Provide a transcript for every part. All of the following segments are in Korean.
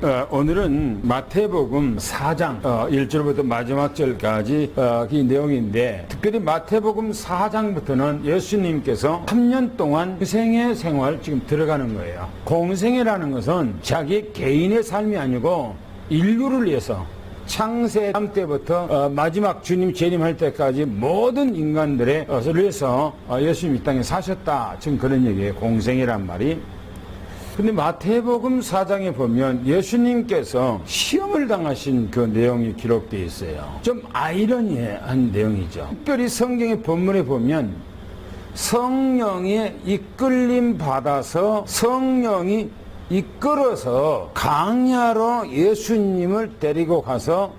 오늘은 마태복음 4장 1절부터 마지막 절까지 이 내용인데, 특별히 마태복음 4장부터는 예수님께서 3년 동안 공생애 생활 지금 들어가는 거예요. 공생애라는 것은 자기 개인의 삶이 아니고 인류를 위해서 창세 때부터 마지막 주님 재림할 때까지 모든 인간들의 것을 위해서 예수님 이 땅에 사셨다, 지금 그런 얘기예요. 공생애란 말이. 근데 마태복음 4장에 보면 예수님께서 시험을 당하신 그 내용이 기록되어 있어요. 좀 아이러니한 내용이죠. 특별히 성경의 본문에 보면 성령의 이끌림 받아서 성령이 이끌어서 강야로 예수님을 데리고 가서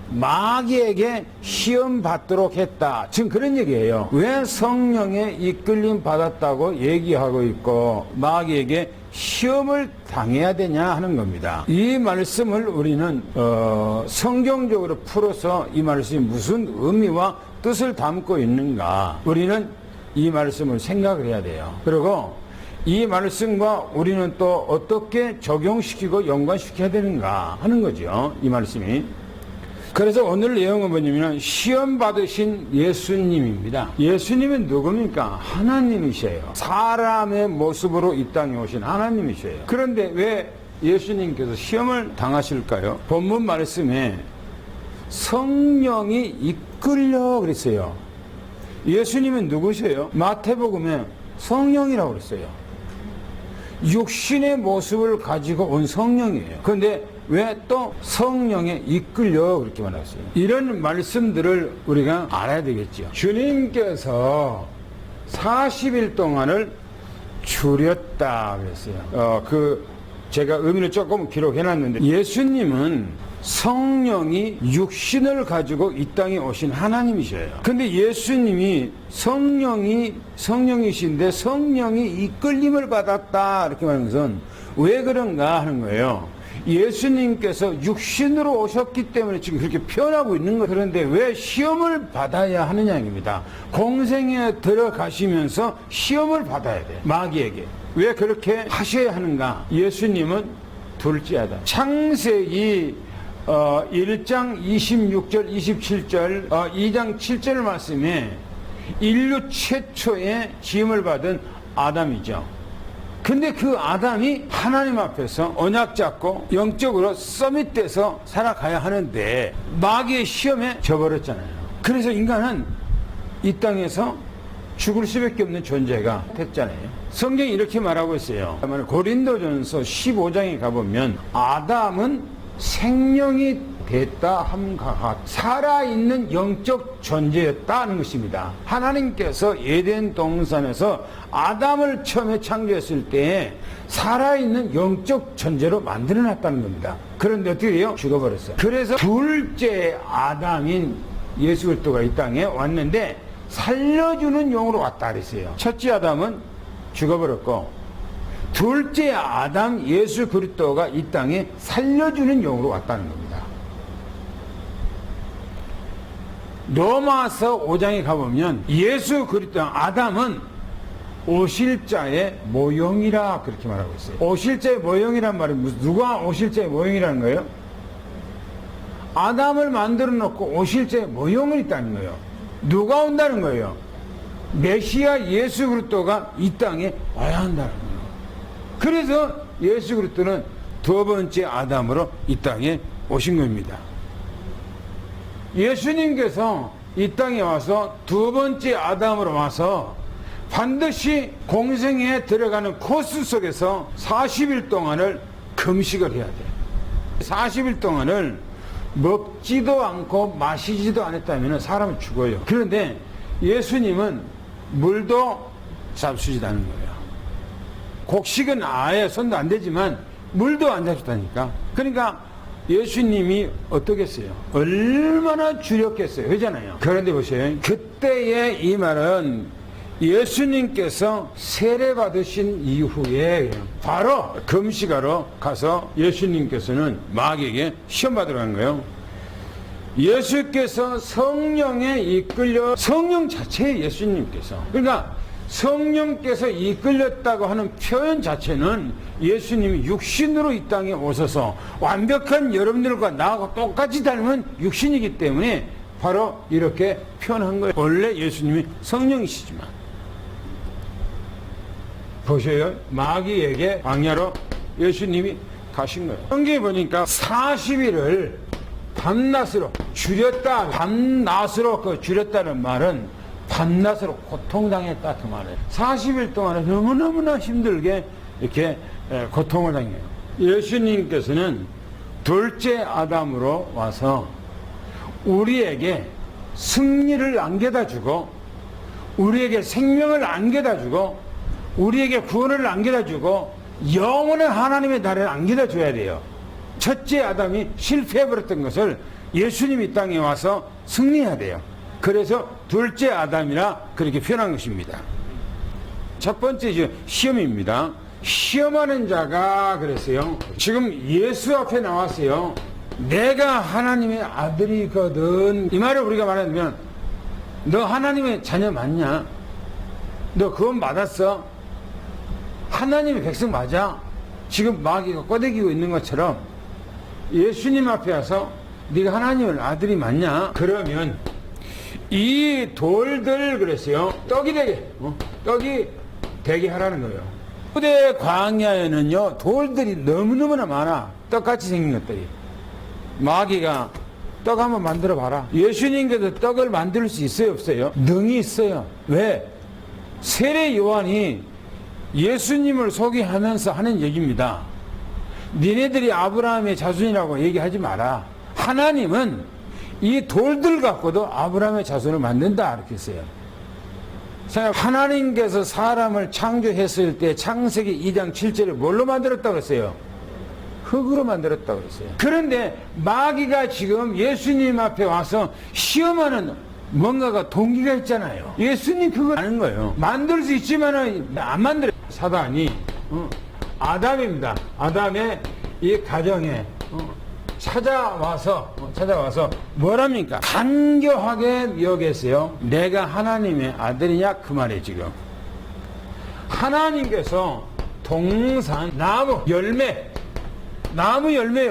마귀에게 시험 받도록 했다, 지금 그런 얘기예요. 왜 성령의 이끌림 받았다고 얘기하고 있고 마귀에게 시험을 당해야 되냐 하는 겁니다. 이 말씀을 우리는 성경적으로 풀어서 이 말씀이 무슨 의미와 뜻을 담고 있는가, 우리는 이 말씀을 생각을 해야 돼요. 그리고 이 말씀과 우리는 또 어떻게 적용시키고 연관시켜야 되는가 하는 거죠, 이 말씀이. 그래서 오늘 내용은 뭐냐면 시험 받으신 예수님입니다. 예수님은 누굽니까? 하나님이셔요. 사람의 모습으로 이 땅에 오신 하나님이셔요. 그런데 왜 예수님께서 시험을 당하실까요? 본문 말씀에 성령이 이끌려 그랬어요. 예수님은 누구세요? 마태복음에 성령이라고 그랬어요. 육신의 모습을 가지고 온 성령이에요. 그런데 왜 또 성령에 이끌려 그렇게 말했어요? 이런 말씀들을 우리가 알아야 되겠죠. 주님께서 40일 동안을 줄였다 그랬어요. 제가 의미를 조금 기록해놨는데, 예수님은 성령이 육신을 가지고 이 땅에 오신 하나님이셔요. 근데 예수님이 성령이신데 성령이 이끌림을 받았다 이렇게 말하는 것은 왜 그런가 하는 거예요. 예수님께서 육신으로 오셨기 때문에 지금 그렇게 표현하고 있는 거. 그런데 왜 시험을 받아야 하느냐입니다. 공생에 들어가시면서 시험을 받아야 돼, 마귀에게. 왜 그렇게 하셔야 하는가? 예수님은 둘째 아담. 창세기 1장 26절 27절 2장 7절 말씀에 인류 최초의 지음을 받은 아담이죠. 근데 그 아담이 하나님 앞에서 언약 잡고 영적으로 서밋돼서 살아가야 하는데 마귀의 시험에 져버렸잖아요. 그래서 인간은 이 땅에서 죽을 수밖에 없는 존재가 됐잖아요. 성경이 이렇게 말하고 있어요. 고린도전서 15장에 가보면 아담은 생명이 됐다 함과 같 살아있는 영적 존재였다는 것입니다. 하나님께서 에덴 동산에서 아담을 처음에 창조했을 때 살아있는 영적 존재로 만들어놨다는 겁니다. 그런데 어떻게 해요? 죽어버렸어요. 그래서 둘째 아담인 예수 그리스도가 이 땅에 왔는데 살려주는 용으로 왔다 그랬어요. 첫째 아담은 죽어버렸고 둘째 아담 예수 그리스도가 이 땅에 살려주는 용으로 왔다는 겁니다. 로마서 5장에 가보면 예수 그리스도 아담은 오실자의 모형이라 그렇게 말하고 있어요. 오실자의 모형이란 말이 누가 오실자의 모형이라는 거예요? 아담을 만들어 놓고 오실자의 모형을 있다는 거예요. 누가 온다는 거예요? 메시아 예수 그리스도가 이 땅에 와야 한다는 거예요. 그래서 예수 그리스도는 두 번째 아담으로 이 땅에 오신 겁니다. 예수님께서 이 땅에 와서 두 번째 아담으로 와서 반드시 공생에 들어가는 코스 속에서 40일 동안을 금식을 해야 돼요. 40일 동안을 먹지도 않고 마시지도 않았다면 사람은 죽어요. 그런데 예수님은 물도 잡수지도 않은 거예요. 곡식은 아예 손도 안 대지만 물도 안 잡수다니까. 그러니까 예수님이 어떻겠어요? 얼마나 줄였겠어요? 그러잖아요. 그런데 보세요. 그때의 이 말은 예수님께서 세례 받으신 이후에 바로 금식하러 가서 예수님께서는 마귀에게 시험 받으러 간 거예요. 예수께서 성령에 이끌려, 성령 자체의 예수님께서, 그러니까 성령께서 이끌렸다고 하는 표현 자체는 예수님이 육신으로 이 땅에 오셔서 완벽한 여러분들과 나하고 똑같이 닮은 육신이기 때문에 바로 이렇게 표현한 거예요. 원래 예수님이 성령이시지만. 보세요. 마귀에게 광야로 예수님이 가신 거예요. 성경에 보니까 40일을 밤낮으로 줄였다. 밤낮으로 줄였다는 말은 밤낮으로 고통당했다 그 말이에요. 40일 동안에 너무너무나 힘들게 이렇게 고통을 당해요. 예수님께서는 둘째 아담으로 와서 우리에게 승리를 안겨다 주고 우리에게 생명을 안겨다 주고 우리에게 구원을 안겨다 주고 영원한 하나님의 나라를 안겨다 줘야 돼요. 첫째 아담이 실패해버렸던 것을 예수님이 땅에 와서 승리해야 돼요. 그래서 둘째 아담이라 그렇게 표현한 것입니다. 첫 번째 시험입니다. 시험하는 자가 그랬어요. 지금 예수 앞에 나왔어요. 내가 하나님의 아들이거든. 이 말을 우리가 말하면 너 하나님의 자녀 맞냐? 너 구원 받았어? 하나님의 백성 맞아? 지금 마귀가 꼬대기고 있는 것처럼 예수님 앞에 와서 네가 하나님의 아들이 맞냐? 그러면 이 돌들 그랬어요. 떡이 되게 하라는 거예요. 후대 광야에는요 돌들이 너무너무나 많아. 떡같이 생긴 것들이. 마귀가 떡 한번 만들어 봐라. 예수님께서 떡을 만들 수 있어요 없어요? 능이 있어요. 왜? 세례 요한이 예수님을 소개하면서 하는 얘기입니다. 니네들이 아브라함의 자손이라고 얘기하지 마라. 하나님은 이 돌들 갖고도 아브라함의 자손을 만든다 이렇게 했어요. 하나님께서 사람을 창조했을 때 창세기 2장 7절에 뭘로 만들었다고 했어요? 흙으로 만들었다고 했어요. 그런데 마귀가 지금 예수님 앞에 와서 시험하는 뭔가가 동기가 있잖아요. 예수님 그걸 아는 거예요. 만들 수 있지만은 안 만들어요. 사단이 아담입니다. 아담의 이 가정에 찾아와서 뭐랍니까? 간교하게 여겼어요. 내가 하나님의 아들이냐 그 말이에요. 지금 하나님께서 동산 나무 열매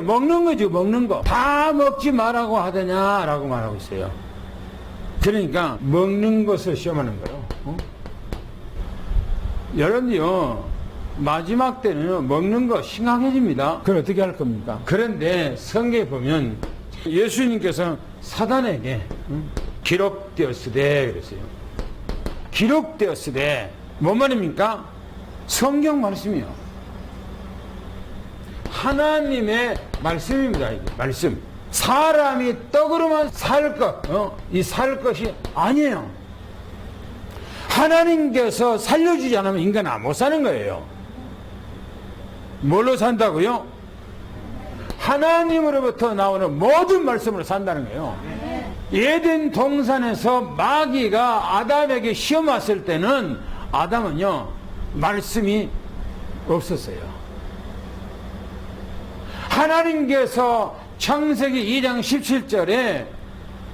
먹는 거죠. 먹는 거 다 먹지 말라고 하더냐라고 말하고 있어요. 그러니까 먹는 것을 시험하는 거예요. 여러분이요 마지막 때는 먹는 거 심각해집니다. 그럼 어떻게 할 겁니까? 그런데 성경에 보면 예수님께서 사단에게 기록되었으되 그랬어요. 기록되었으되 뭔 말입니까? 성경 말씀이요. 하나님의 말씀입니다. 이게 말씀. 사람이 떡으로만 살 것, 이 살 것이 아니에요. 하나님께서 살려주지 않으면 인간은 못 사는 거예요. 뭘로 산다고요? 하나님으로부터 나오는 모든 말씀으로 산다는 거예요. 에덴 동산에서 마귀가 아담에게 시험 왔을 때는 아담은요 말씀이 없었어요. 하나님께서 창세기 2장 17절에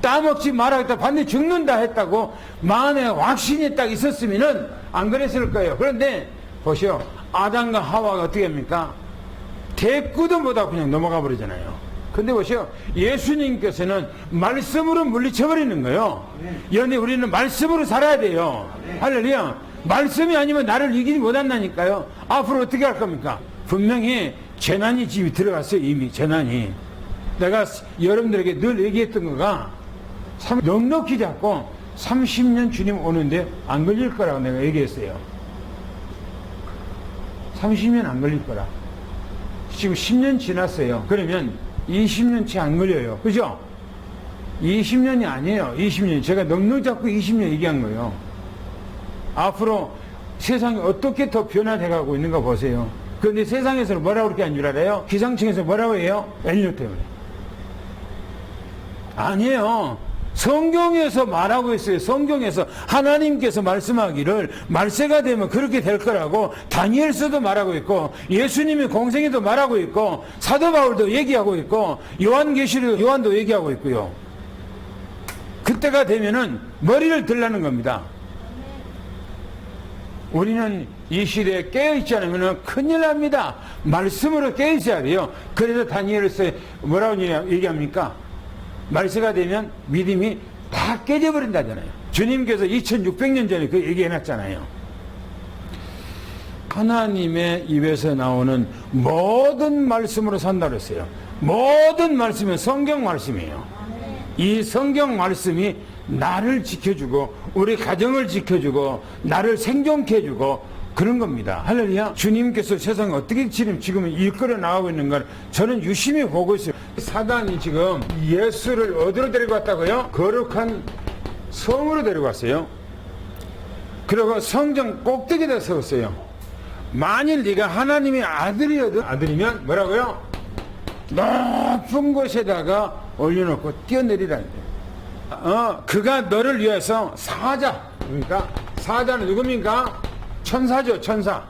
따먹지 말아야겠다 반드시 죽는다 했다고 마음에 확신이 딱 있었으면은 안 그랬을 거예요. 그런데 보시오, 아담과 하와가 어떻게 합니까? 대꾸도 못하고 그냥 넘어가 버리잖아요. 근데 보시오, 예수님께서는 말씀으로 물리쳐버리는 거예요. 그런데 우리는 말씀으로 살아야 돼요. 할렐루야. 말씀이 아니면 나를 이기지 못한다니까요. 앞으로 어떻게 할 겁니까? 분명히 재난이 집이 들어갔어요. 이미 재난이. 내가 여러분들에게 늘 얘기했던 거가 넉넉히 잡고 30년 주님 오는데 안 걸릴 거라고 내가 얘기했어요. 30년 안 걸릴 거라. 지금 10년 지났어요. 그러면 20년치 안 걸려요. 그죠? 20년이 아니에요. 20년. 제가 넉넉히 잡고 20년 얘기한 거예요. 앞으로 세상이 어떻게 더 변화돼 가고 있는가 보세요. 그런데 세상에서는 뭐라고 그렇게 한 줄 알아요? 기상청에서 뭐라고 해요? 엘니뇨 때문에. 아니에요. 성경에서 말하고 있어요. 성경에서 하나님께서 말씀하기를 말세가 되면 그렇게 될 거라고 다니엘서도 말하고 있고 예수님의 공생애도 말하고 있고 사도 바울도 얘기하고 있고 요한계시록 요한도 얘기하고 있고요. 그때가 되면은 머리를 들라는 겁니다. 우리는 이 시대에 깨어있지 않으면 큰일 납니다. 말씀으로 깨어있어야 돼요. 그래서 다니엘서 뭐라고 얘기합니까? 말세가 되면 믿음이 다 깨져버린다잖아요. 주님께서 2600년 전에 그 얘기해놨잖아요. 하나님의 입에서 나오는 모든 말씀으로 산다고 했어요. 모든 말씀은 성경 말씀이에요. 이 성경 말씀이 나를 지켜주고 우리 가정을 지켜주고 나를 생존케 해주고 그런 겁니다. 할렐루야. 주님께서 세상에 어떻게 지금 일끌어 나가고 있는 걸 저는 유심히 보고 있어요. 사단이 지금 예수를 어디로 데리고 왔다고요? 거룩한 성으로 데리고 왔어요. 그리고 성전 꼭대기에다 세웠어요. 만일 네가 하나님의 아들이면 뭐라고요? 높은 곳에다가 올려놓고 뛰어내리라는 거예요. 그가 너를 위해서 사자. 그러니까 사자는 누굽니까? 천사죠, 천사.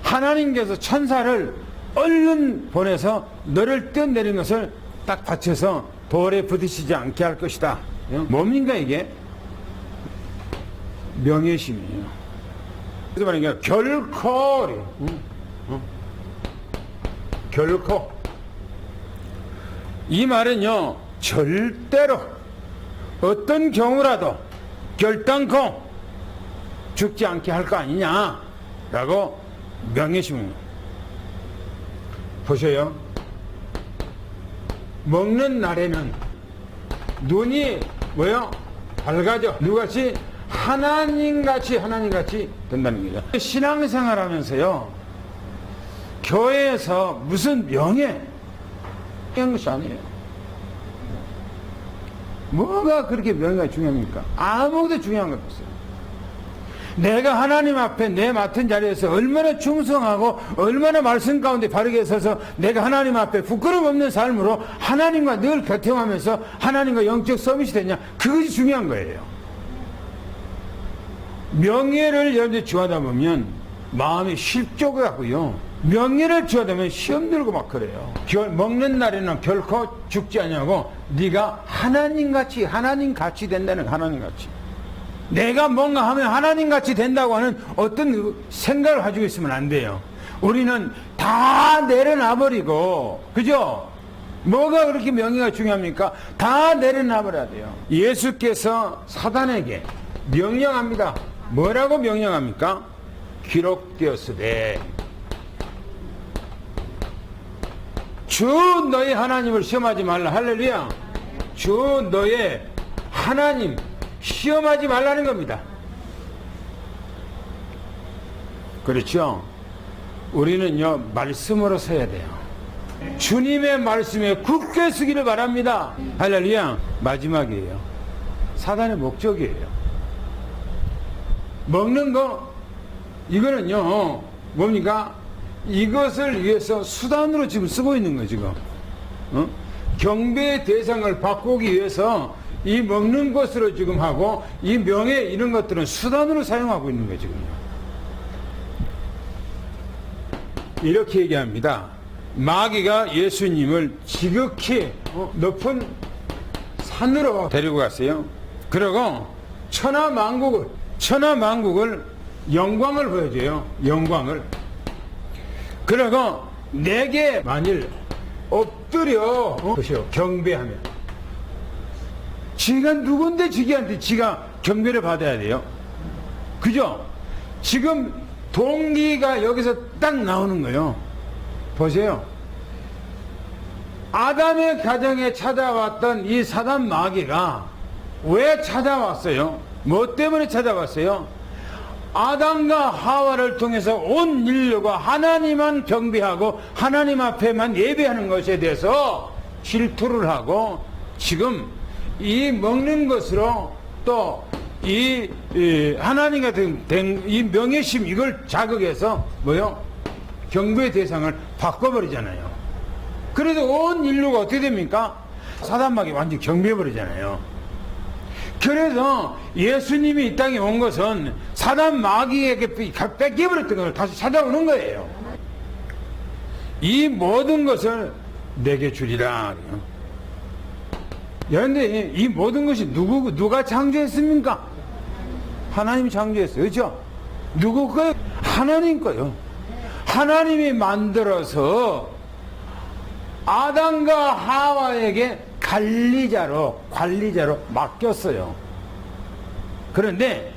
하나님께서 천사를 얼른 보내서 너를 뛰어내린 것을 딱 받쳐서 돌에 부딪히지 않게 할 것이다. 뭡니까 이게? 명예심이에요. 그래서 말하니까 결코 결코 이 말은요 절대로 어떤 경우라도 결단코 죽지 않게 할 거 아니냐라고 명예심입니다. 보세요. 먹는 날에는 눈이 뭐요? 밝아져. 누구같이? 하나님같이 된다는 거죠. 신앙생활 하면서요 교회에서 무슨 명예 이런 것이 아니에요. 뭐가 그렇게 명예가 중요합니까? 아무것도 중요한 것 없어요. 내가 하나님 앞에 내 맡은 자리에서 얼마나 충성하고 얼마나 말씀 가운데 바르게 서서 내가 하나님 앞에 부끄럼 없는 삶으로 하나님과 늘 교통하면서 하나님과 영적 서밋이 되냐, 그것이 중요한 거예요. 명예를 여러분들 주하다 보면 마음이 실족하고요, 명예를 주하다 보면 시험 들고 막 그래요. 먹는 날에는 결코 죽지 않냐고, 네가 하나님같이 된다는, 하나님같이. 내가 뭔가 하면 하나님같이 된다고 하는 어떤 생각을 가지고 있으면 안 돼요. 우리는 다 내려놔버리고, 그죠? 뭐가 그렇게 명예가 중요합니까? 다 내려놔버려야 돼요. 예수께서 사단에게 명령합니다. 뭐라고 명령합니까? 기록되었으되 주 너의 하나님을 시험하지 말라. 할렐루야. 주 너의 하나님 시험하지 말라는 겁니다. 그렇죠? 우리는요 말씀으로 서야 돼요. 주님의 말씀에 굳게 서기를 바랍니다. 할렐루야. 마지막이에요. 사단의 목적이에요. 먹는 거, 이거는요 뭡니까? 이것을 위해서 수단으로 지금 쓰고 있는 거예요. 지금 경배의 대상을 바꾸기 위해서 이 먹는 것으로 지금 하고, 이 명예 이런 것들은 수단으로 사용하고 있는 거예요. 지금 이렇게 얘기합니다. 마귀가 예수님을 지극히 높은 산으로 데리고 갔어요. 그리고 천하만국을 영광을 보여줘요. 영광을. 그리고 내게 만일 엎드려 보시오, 경배하면, 지가 누군데 지기한테 지가 경배를 받아야 돼요. 그죠? 지금 동기가 여기서 딱 나오는 거예요. 보세요. 아담의 가정에 찾아왔던 이 사단 마귀가 왜 찾아왔어요? 뭐 때문에 찾아왔어요? 아담과 하와를 통해서 온 인류가 하나님만 경배하고 하나님 앞에만 예배하는 것에 대해서 질투를 하고, 지금 이 먹는 것으로 또 이 하나님과 된 이 명예심, 이걸 자극해서 뭐요? 경배의 대상을 바꿔버리잖아요. 그래서 온 인류가 어떻게 됩니까? 사단마귀 완전히 경배해버리잖아요. 그래서 예수님이 이 땅에 온 것은 사단 마귀에게 뺏겨버렸던 걸 다시 찾아오는 거예요. 이 모든 것을 내게 주리라. 그런데 이 모든 것이 누가 창조했습니까? 하나님이 창조했어요. 그렇죠? 누구 거예요? 하나님 거요. 하나님이 만들어서 아담과 하와에게 관리자로 맡겼어요. 그런데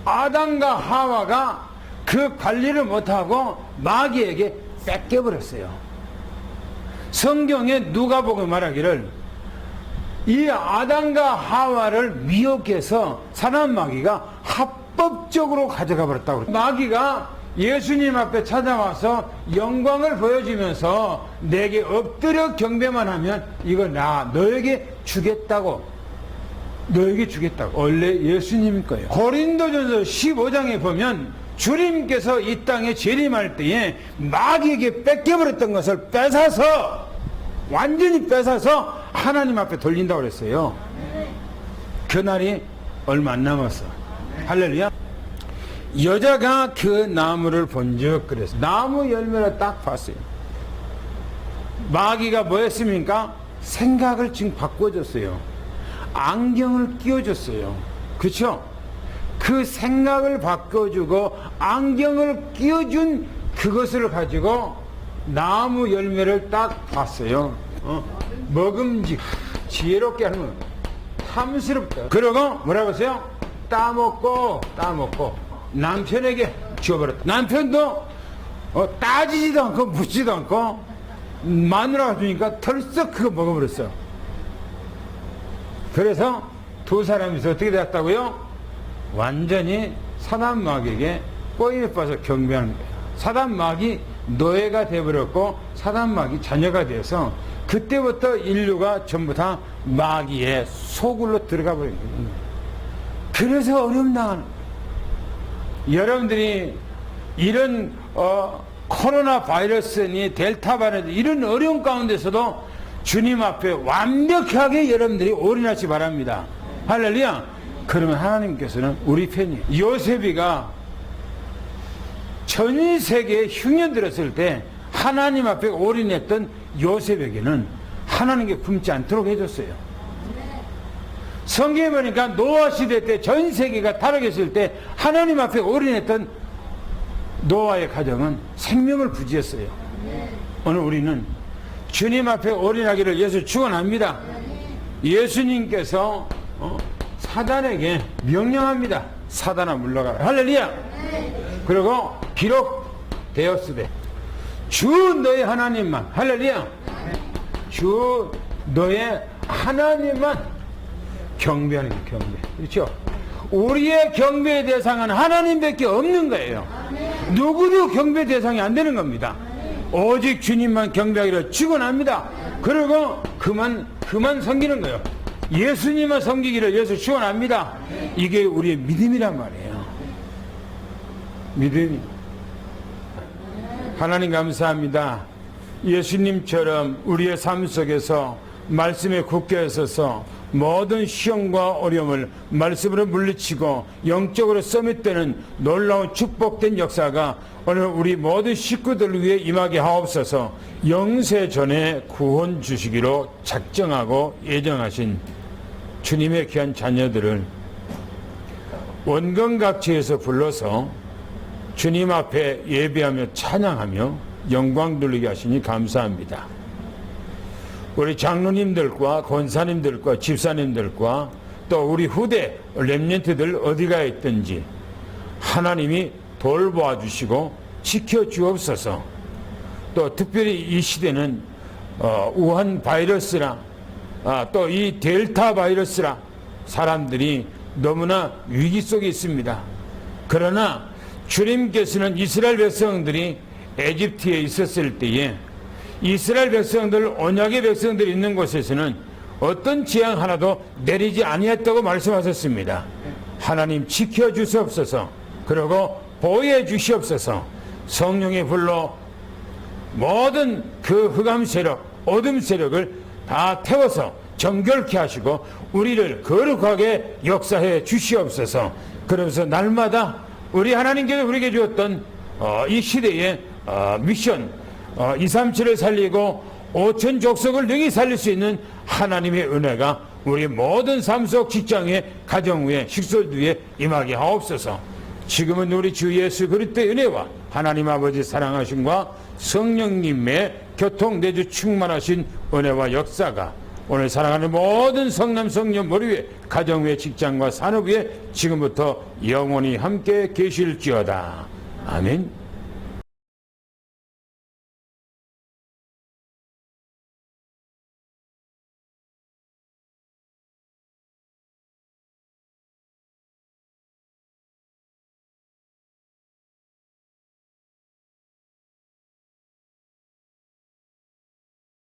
아담과 하와가 그 관리를 못하고 마귀에게 뺏겨버렸어요. 성경에 누가복음 말하기를 이 아담과 하와를 미혹해서 사단 마귀가 합법적으로 가져가 버렸다고. 마귀가 예수님 앞에 찾아와서 영광을 보여주면서 내게 엎드려 경배만 하면 이거 나 너에게 주겠다고. 원래 예수님 거예요. 고린도전서 15장에 보면 주님께서 이 땅에 재림할 때에 마귀에게 뺏겨버렸던 것을 완전히 뺏어서 하나님 앞에 돌린다고 그랬어요. 그날이 얼마 안 남았어. 할렐루야. 여자가 그 나무를 본즉 그랬어. 나무 열매를 딱 봤어요. 마귀가 뭐 했습니까? 생각을 지금 바꿔줬어요. 안경을 끼워줬어요. 그렇죠? 그 생각을 바꿔주고 안경을 끼워준 그것을 가지고 나무 열매를 딱 봤어요. 먹음직 지혜롭게 하는 거 탐스럽다. 그러고 뭐라고 했어요? 따먹고 남편에게 주어버렸다. 남편도 따지지도 않고 묻지도 않고 마누라가 주니까 털썩 그거 먹어버렸어. 그래서 두 사람이서 어떻게 되었다고요? 완전히 사단 마귀에게 꼬임에 빠져 경배하는 거예요. 사단 마귀 노예가 되어버렸고 사단 마귀 자녀가 되어서 그때부터 인류가 전부 다 마귀의 소굴로 들어가 버린 거예요. 그래서 어려움 당하는 거예요. 여러분들이 이런 코로나 바이러스니 델타 바이러스 이런 어려움 가운데서도 주님 앞에 완벽하게 여러분들이 올인하시 바랍니다. 할렐루야. 그러면 하나님께서는 우리 편이에요. 요셉이가 전 세계에 흉년 들었을 때 하나님 앞에 올인했던 요셉에게는 하나님께 굶지 않도록 해줬어요. 성경에 보니까 노아 시대 때 전 세계가 타락했을 때 하나님 앞에 올인했던 노아의 가정은 생명을 부지했어요. 오늘 우리는 주님 앞에 올인하기를 예수 축원합니다. 예수님께서 사단에게 명령합니다. 사단아 물러가라. 할렐루야. 그리고 기록 되었으되 주 너의 하나님만, 할렐루야, 주 너의 하나님만 경배하는 게 경배. 그렇죠? 우리의 경배의 대상은 하나님밖에 없는 거예요. 누구도 경배 대상이 안 되는 겁니다. 오직 주님만 경배하기를 축원합니다. 그리고 그만 섬기는 거예요. 예수님만 섬기기를 예수 축원합니다. 이게 우리의 믿음이란 말이에요. 믿음이. 하나님 감사합니다. 예수님처럼 우리의 삶 속에서 말씀에 굳게 서서 모든 시험과 어려움을 말씀으로 물리치고 영적으로 서밋되는 놀라운 축복된 역사가 오늘 우리 모든 식구들 위해 임하게 하옵소서. 영세 전에 구원 주시기로 작정하고 예정하신 주님의 귀한 자녀들을 원근각지에서 불러서 주님 앞에 예배하며 찬양하며 영광 돌리게 하시니 감사합니다. 우리 장로님들과 권사님들과 집사님들과 또 우리 후대 렘넌트들 어디가 있든지 하나님이 돌보아 주시고 지켜 주옵소서. 또 특별히 이 시대는 우한 바이러스라 또 이 델타 바이러스라 사람들이 너무나 위기 속에 있습니다. 그러나 주님께서는 이스라엘 백성들이 에집트에 있었을 때에 이스라엘 백성들, 언약의 백성들이 있는 곳에서는 어떤 재앙 하나도 내리지 아니했다고 말씀하셨습니다. 하나님 지켜주시옵소서. 그리고 보호해 주시옵소서. 성령의 불로 모든 그 흑암 세력, 어둠 세력을 다 태워서 정결케 하시고 우리를 거룩하게 역사해 주시옵소서. 그러면서 날마다 우리 하나님께서 우리에게 주었던 이 시대의 미션 237을 살리고 5천 족속을 능히 살릴 수 있는 하나님의 은혜가 우리 모든 삶 속 직장에 가정 위에 식솔 위에 임하게 하옵소서. 지금은 우리 주 예수 그리스도의 은혜와 하나님 아버지 사랑하심과 성령님의 교통 내주 충만하신 은혜와 역사가 오늘 사랑하는 모든 성남 성녀 머리 위에 가정 위에 직장과 산업 위에 지금부터 영원히 함께 계실지어다. 아멘.